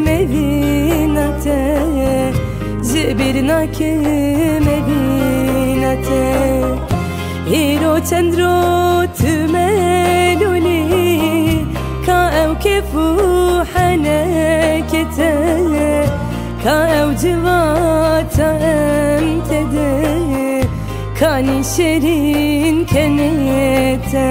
مبینته جبرناکی مبینته ایرو چندرو تملونی کا او کفو حنکته کا او جواتا امتده کانی شرین کنیته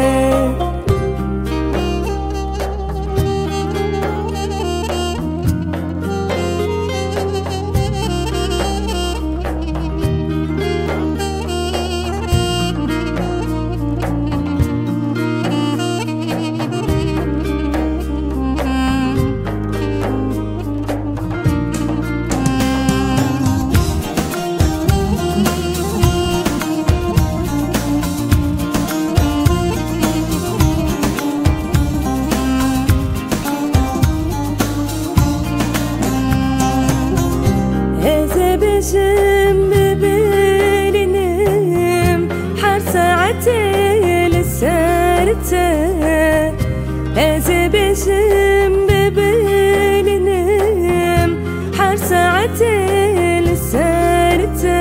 بجم ببلنم حر ساعتي لسارته بجم ببلنم حر ساعتي لسارته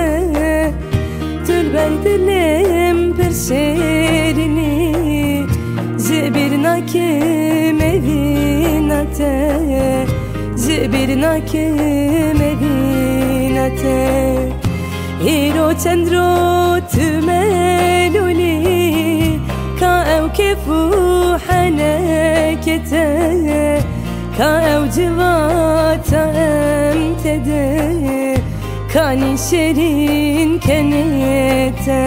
طول بردلم برشيرني جبرناكي مبينته جبرناكي مبينته ایرو چندرو تملونی کا او کفو حنکته کا او جواتا امتده کانی شرین کنیته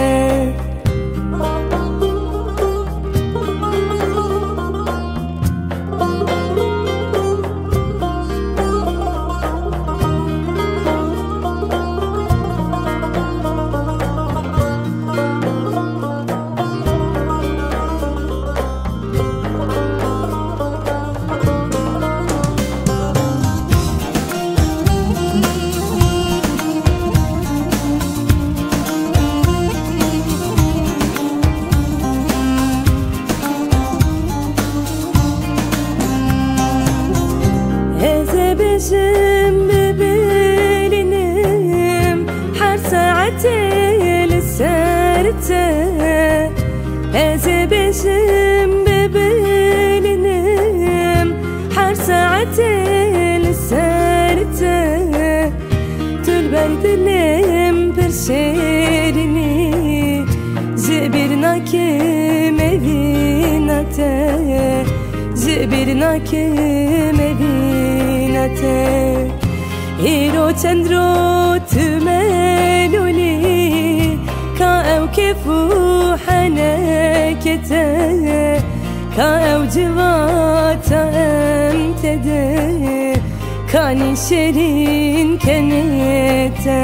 بجم ببلنم حر ساعتي لسارته بجم ببلنم حر ساعتي لسارته طول بردلم برشيرني جبرناكي مبينته جبرناكي مبينته ایرو چندرو تملونی کا او کفو حنکته کا او جواتا امتده کانی شرین کنیته